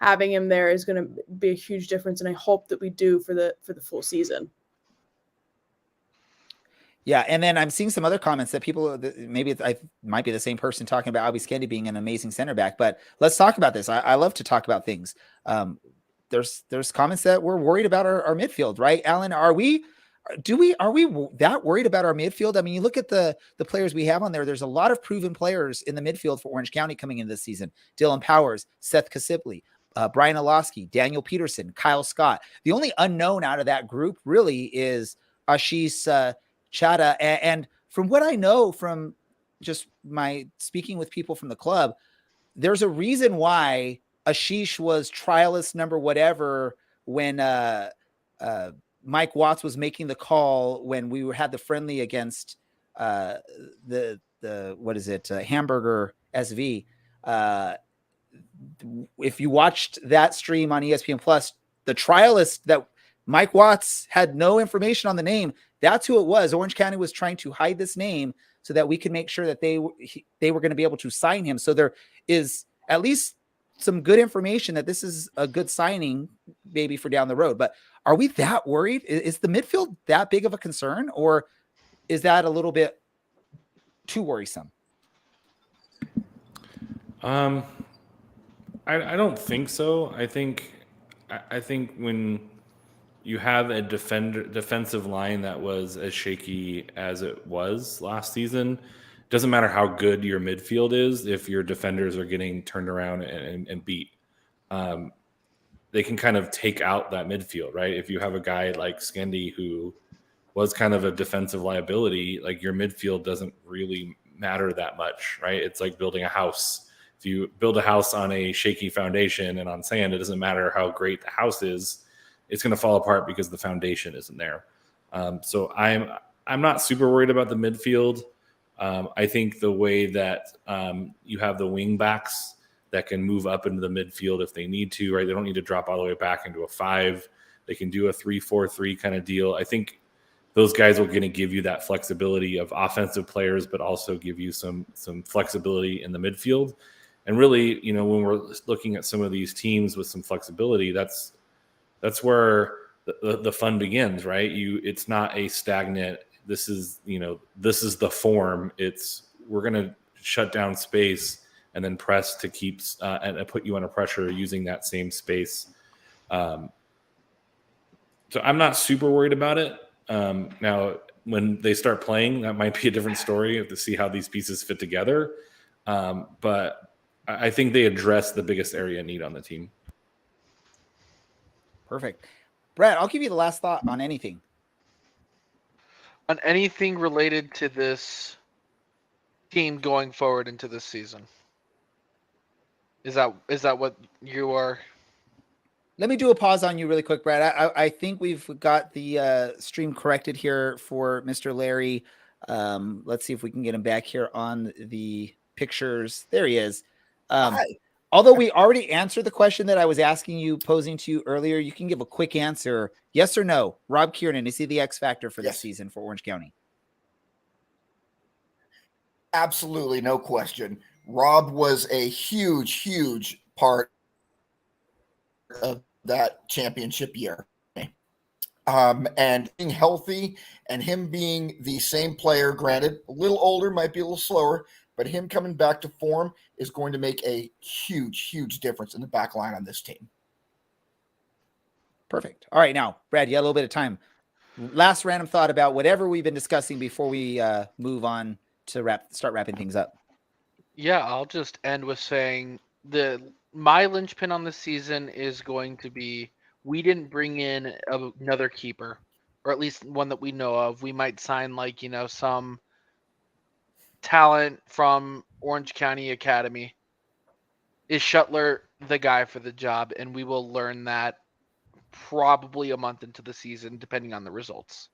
having him there is going to be a huge difference, and I hope that we do for the full season. Yeah, and then I'm seeing some other comments that people, maybe I might be the same person talking about Albie Skendi being an amazing center back, but let's talk about this. I love to talk about things. There's comments that we're worried about our midfield, right, Alan? Are we? Are we that worried about our midfield? I mean, you look at the players we have on there. There's a lot of proven players in the midfield for Orange County coming in this season. Dylan Powers, Seth Kasipli, Brian Olofsky, Daniel Peterson, Kyle Scott. The only unknown out of that group really is Ashish Chada. And from what I know from just my speaking with people from the club, there's a reason why Ashish was trialist number whatever when Mike Watts was making the call when we had the friendly against the what is it, Hamburger SV. If you watched that stream on ESPN Plus, the trialist that Mike Watts had no information on the name, that's who it was. Orange County was trying to hide this name so that we could make sure that they were going to be able to sign him. So there is at least some good information that this is a good signing maybe for down the road. But are we that worried? Is the midfield that big of a concern, or is that a little bit too worrisome? I don't think so. I think when you have a defensive line that was as shaky as it was last season, doesn't matter how good your midfield is if your defenders are getting turned around and beat. They can kind of take out that midfield, right? If you have a guy like Skendi who was kind of a defensive liability, like your midfield doesn't really matter that much, right? It's like building a house. If you build a house on a shaky foundation and on sand, it doesn't matter how great the house is. It's going to fall apart because the foundation isn't there. So I'm not super worried about the midfield. I think the way that you have the wing backs that can move up into the midfield if they need to, right? They don't need to drop all the way back into a 5. They can do a 3-4-3 kind of deal. I think those guys are going to give you that flexibility of offensive players, but also give you some flexibility in the midfield. And really, when we're looking at some of these teams with some flexibility, that's where the fun begins, right? It's not a stagnant. This is the form. We're going to shut down space and then press to keep and put you under pressure using that same space. So I'm not super worried about it. Now, when they start playing, that might be a different story. You have to see how these pieces fit together. But I think they address the biggest area of need on the team. Perfect. Brad, I'll give you the last thought on anything. On anything related to this team going forward into this season. Is that what you are? Let me do a pause on you really quick, Brad. I think we've got the stream corrected here for Mr. Larry. Let's see if we can get him back here on the pictures. There he is. Although we already answered the question that I was posing to you earlier, you can give a quick answer. Yes or no? Rob Kiernan, is he the X factor for this season for Orange County? Absolutely, no question. Rob was a huge, huge part of that championship year. And being healthy and him being the same player, granted, a little older, might be a little slower, but him coming back to form is going to make a huge, huge difference in the back line on this team. Perfect. All right, now, Brad, you had a little bit of time. Last random thought about whatever we've been discussing before we move on to start wrapping things up. Yeah, I'll just end with saying my linchpin on this season is going to be we didn't bring in another keeper, or at least one that we know of. We might sign some talent from Orange County Academy. Is Shuttler the guy for the job? And we will learn that probably a month into the season, depending on the results.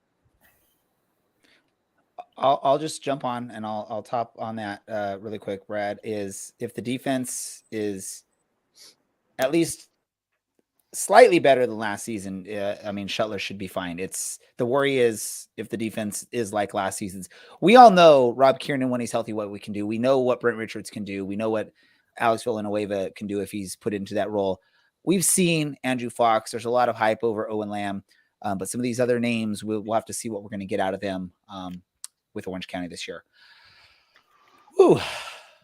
I'll just jump on and I'll top on that really quick, Brad, is if the defense is at least slightly better than last season, I mean, Shuttler should be fine. The worry is if the defense is like last season's. We all know Rob Kiernan, when he's healthy, what we can do. We know what Brent Richards can do. We know what Alex Villanueva can do if he's put into that role. We've seen Andrew Fox. There's a lot of hype over Owen Lamb, but some of these other names, we'll have to see what we're going to get out of them with Orange County this year. Ooh,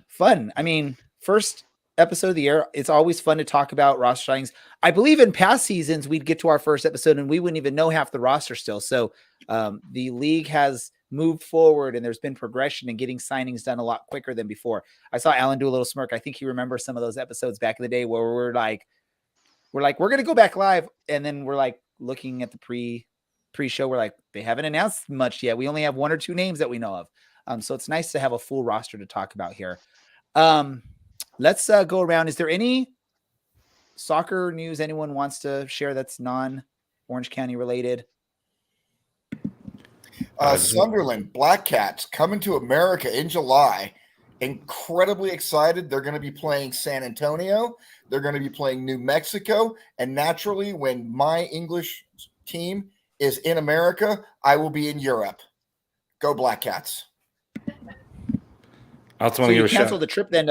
fun. I mean, first episode of the year. It's always fun to talk about roster signings. I believe in past seasons we'd get to our first episode and we wouldn't even know half the roster still. So the league has moved forward and there's been progression in getting signings done a lot quicker than before. I saw Alan do a little smirk. I think he remembers some of those episodes back in the day where we're going to go back live. And then we're like looking at the pre-show. We're like, they haven't announced much yet. We only have 1 or 2 names that we know of. So it's nice to have a full roster to talk about here. Let's go around. Is there any soccer news anyone wants to share that's non-Orange County related? Sunderland Black Cats coming to America in July. Incredibly excited. They're going to be playing San Antonio. They're going to be playing New Mexico. And naturally, when my English team is in America, I will be in Europe. Go Black Cats. I also want to give a shout. The trip then.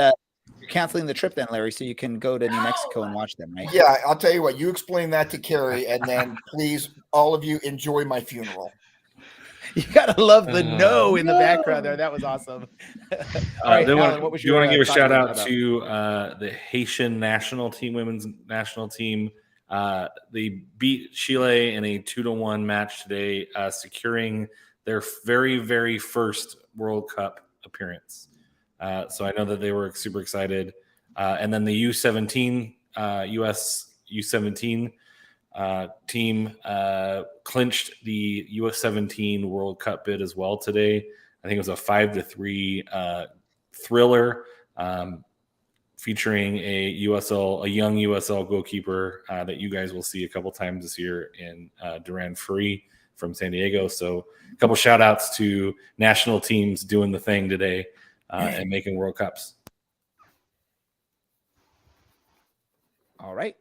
You're canceling the trip then, Larry, so you can go to New Mexico and watch them, right? Yeah, I'll tell you what. You explain that to Carrie, and then please, all of you, enjoy my funeral. You gotta love the no in the background there. That was awesome. All right, Alan, what was your? You want to give a shout out to the Haitian national team, women's national team. They beat Chile in a 2-1 match today, securing their very, very first World Cup appearance. So I know that they were super excited. And then the U17, US U17 team clinched the US17 World Cup bid as well today. I think it was a 5-3 thriller featuring a young USL goalkeeper that you guys will see a couple times this year in Duran Free from San Diego. So a couple shout outs to national teams doing the thing today and making World Cups. All right.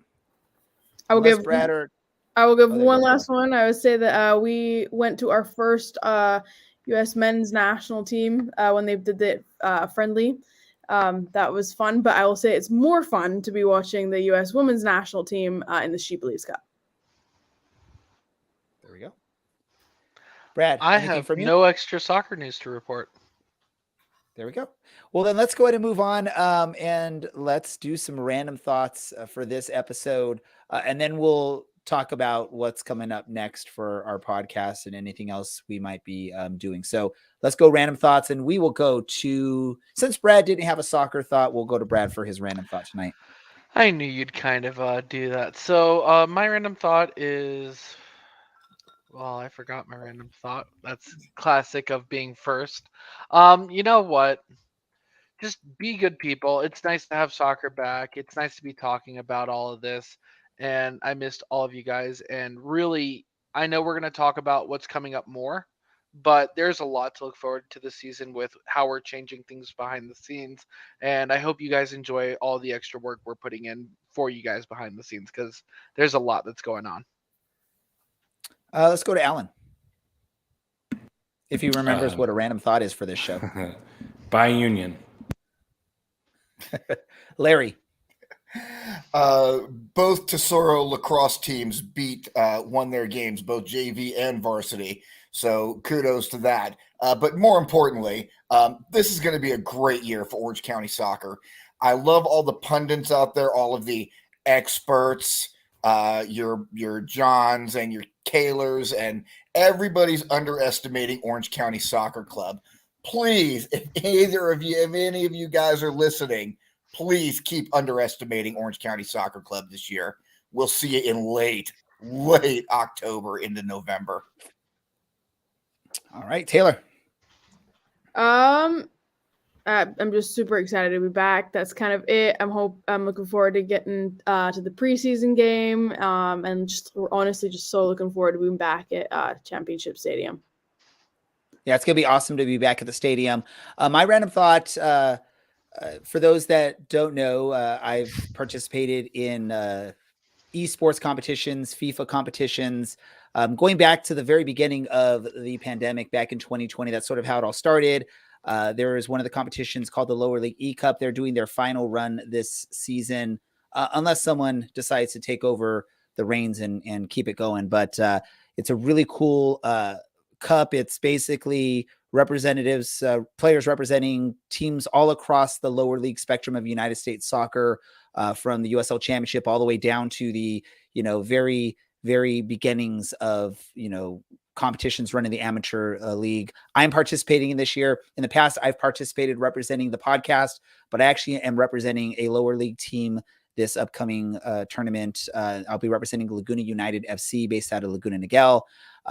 I will give one last one. I would say that we went to our first U.S. men's national team when they did the friendly. That was fun, but I will say it's more fun to be watching the U.S. women's national team in the She Believes Cup. There we go. Brad, I have no extra soccer news to report. There we go. Well, then let's go ahead and move on and let's do some random thoughts for this episode. And then we'll talk about what's coming up next for our podcast and anything else we might be doing. So let's go random thoughts, and we will go to, since Brad didn't have a soccer thought, we'll go to Brad for his random thought tonight. I knew you'd kind of do that. So my random thought is, well, I forgot my random thought. That's classic of being first. You know what? Just be good people. It's nice to have soccer back. It's nice to be talking about all of this. And I missed all of you guys. And really, I know we're going to talk about what's coming up more, but there's a lot to look forward to this season with how we're changing things behind the scenes. And I hope you guys enjoy all the extra work we're putting in for you guys behind the scenes, because there's a lot that's going on. Let's go to Alan. If he remembers what a random thought is for this show. By union. Larry. Both Tesoro lacrosse teams won their games, both JV and varsity. So kudos to that. But more importantly, this is going to be a great year for Orange County soccer. I love all the pundits out there, all of the experts, your Johns and your Kaylors, and everybody's underestimating Orange County Soccer Club. Please, if any of you guys are listening, please keep underestimating Orange County Soccer Club this year. We'll see you in late October into November. All right, Taylor. I'm just super excited to be back. That's kind of it. I'm looking forward to getting to the preseason game, and we're honestly just so looking forward to being back at Championship Stadium. Yeah, it's gonna be awesome to be back at the stadium. My random thought, for those that don't know, I've participated in esports competitions, FIFA competitions, going back to the very beginning of the pandemic back in 2020. That's sort of how it all started. There is one of the competitions called the Lower League E Cup. They're doing their final run this season, unless someone decides to take over the reins and keep it going. But it's a really cool cup. It's basically representatives, players representing teams all across the lower league spectrum of United States soccer, from the USL Championship all the way down to the, very, very beginnings of, competitions running the amateur league. I'm participating in this year. In the past, I've participated representing the podcast, but I actually am representing a lower league team this upcoming tournament. I'll be representing Laguna United FC based out of Laguna Niguel.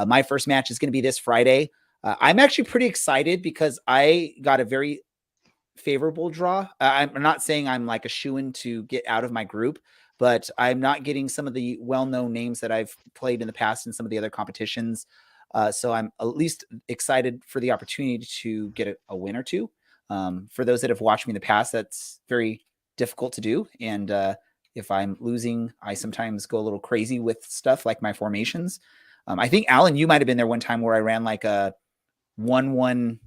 My first match is going to be this Friday. I'm actually pretty excited because I got a very favorable draw. I'm not saying I'm like a shoo-in to get out of my group, but I'm not getting some of the well-known names that I've played in the past in some of the other competitions. So I'm at least excited for the opportunity to get a win or two. For those that have watched me in the past, that's very difficult to do. And if I'm losing, I sometimes go a little crazy with stuff like my formations. I think, Alan, you might have been there one time where I ran like a 1-1,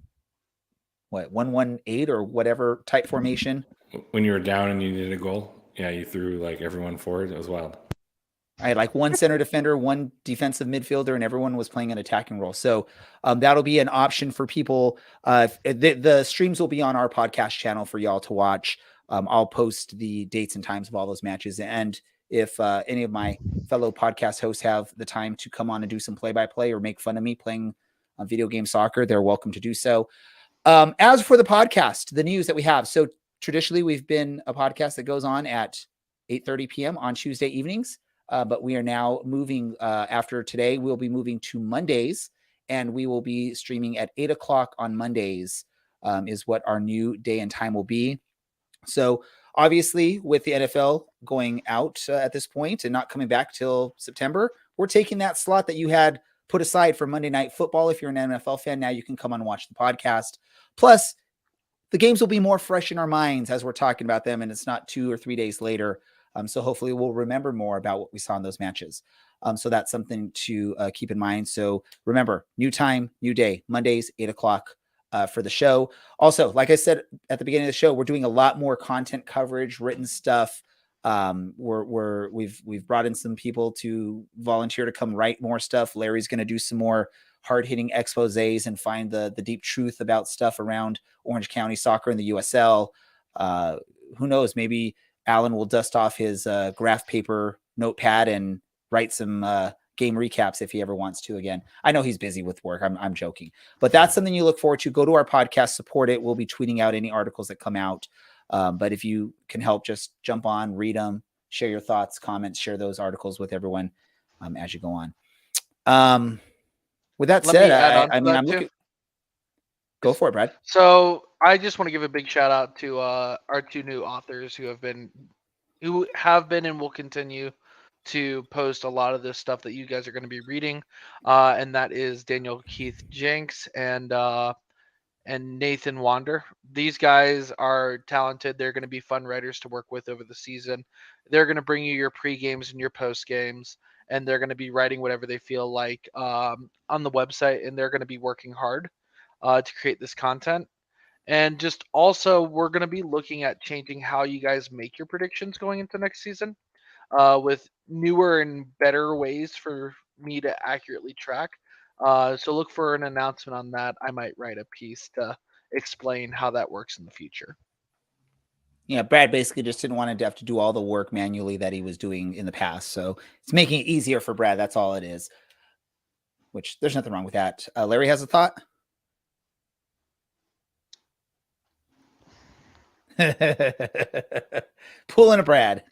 1-1-8 or whatever type formation. When you were down and you needed a goal, yeah, you threw like everyone forward. It was wild. I had like one center defender, one defensive midfielder, and everyone was playing an attacking role. So that'll be an option for people. The streams will be on our podcast channel for y'all to watch. I'll post the dates and times of all those matches. And if any of my fellow podcast hosts have the time to come on and do some play-by-play or make fun of me playing video game soccer, they're welcome to do so. As for the podcast, the news that we have. So traditionally, we've been a podcast that goes on at 8:30 p.m. on Tuesday evenings. But we are now moving after today. We'll be moving to Mondays, and we will be streaming at 8 o'clock on Mondays, is what our new day and time will be. So obviously, with the NFL going out at this point and not coming back till September, we're taking that slot that you had put aside for Monday Night Football. If you're an NFL fan, now you can come on and watch the podcast. Plus, the games will be more fresh in our minds as we're talking about them, and it's not 2 or 3 days later. So hopefully we'll remember more about what we saw in those matches. So that's something to keep in mind. So remember, new time, new day, Mondays, 8 o'clock for the show. Also, like I said at the beginning of the show, we're doing a lot more content coverage, written stuff. We've brought in some people to volunteer to come write more stuff. Larry's going to do some more hard-hitting exposés and find the deep truth about stuff around Orange County soccer and the USL. Who knows? Maybe Alan will dust off his graph paper notepad and write some game recaps if he ever wants to again. I know he's busy with work. I'm joking. But that's something you look forward to. Go to our podcast, support it. We'll be tweeting out any articles that come out. But if you can help, just jump on, read them, share your thoughts, comments, share those articles with everyone as you go on. With that said, I'm looking. Go for it, Brad. So I just want to give a big shout out to our two new authors who have been and will continue to post a lot of this stuff that you guys are going to be reading, and that is Daniel Keith Jenks and Nathan Wander. These guys are talented. They're going to be fun writers to work with over the season. They're going to bring you your pre-games and your post-games, and they're going to be writing whatever they feel like on the website, and they're going to be working hard to create this content. And just also, we're going to be looking at changing how you guys make your predictions going into next season with newer and better ways for me to accurately track. So look for an announcement on that. I might write a piece to explain how that works in the future. Yeah, Brad basically just didn't want to have to do all the work manually that he was doing in the past. So it's making it easier for Brad. That's all it is, which there's nothing wrong with that. Larry has a thought. Pulling a Brad.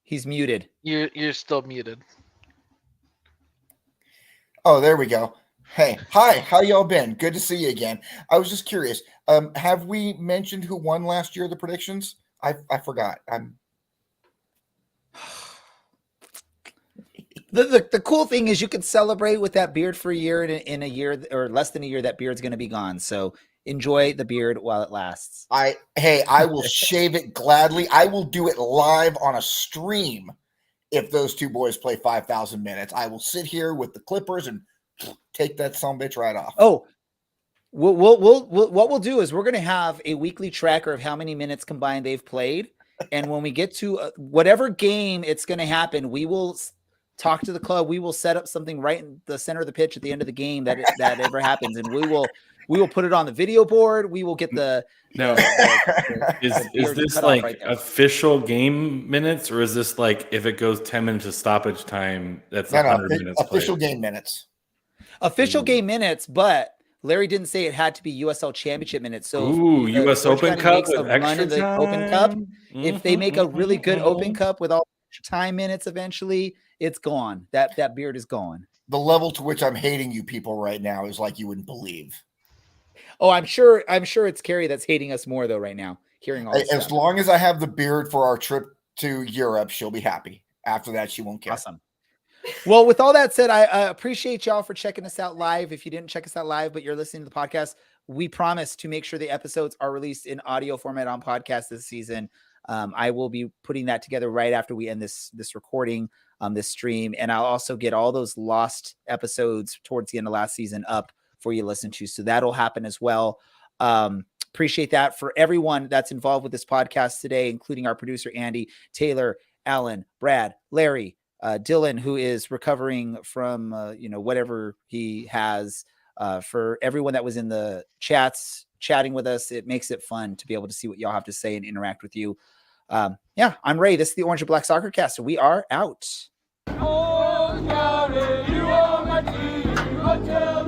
He's muted. You're still muted. Oh, there we go. Hey, hi, how y'all been? Good to see you again. I was just curious. Have we mentioned who won last year, the predictions? I forgot. The cool thing is you can celebrate with that beard for a year, and in a year or less than a year, that beard's going to be gone. So enjoy the beard while it lasts. I will shave it gladly. I will do it live on a stream if those two boys play 5,000 minutes. I will sit here with the clippers and take that sumbitch right off. Oh, what we'll do is we're going to have a weekly tracker of how many minutes combined they've played, and when we get to whatever game it's going to happen, we will talk to the club. We will set up something right in the center of the pitch at the end of the game that ever happens, and we will put it on the video board. We will get the Now, is beard this cut off like right there. official game minutes, or is this like if it goes 10 minutes of stoppage time, that's 100 minutes official played? game minutes. Official game minutes, but Larry didn't say it had to be USL Championship minutes. So US Orange Open County Cup makes a with run extra in the time. Open Cup, if they make a really good Open mhm. Cup with all time minutes, eventually it's gone. That beard is gone. The level to which I'm hating you people right now is like you wouldn't believe. Oh, I'm sure it's Carrie that's hating us more though right now. Hearing all this As stuff. long as I have the beard for our trip to Europe, she'll be happy. After that, she won't care. Awesome. Well, with all that said, I appreciate y'all for checking us out live. If you didn't check us out live, but you're listening to the podcast, we promise to make sure the episodes are released in audio format on podcast this season. I will be putting that together right after we end this recording, this stream, and I'll also get all those lost episodes towards the end of last season up for you to listen to. So that'll happen as well. Appreciate that for everyone that's involved with this podcast today, including our producer, Andy, Taylor, Alan, Brad, Larry, Dylan, who is recovering from, whatever he has, for everyone that was in the chats, chatting with us. It makes it fun to be able to see what y'all have to say and interact with you. I'm Ray. This is the Orange and Black Soccer Cast. We are out. Orange County, you are my team.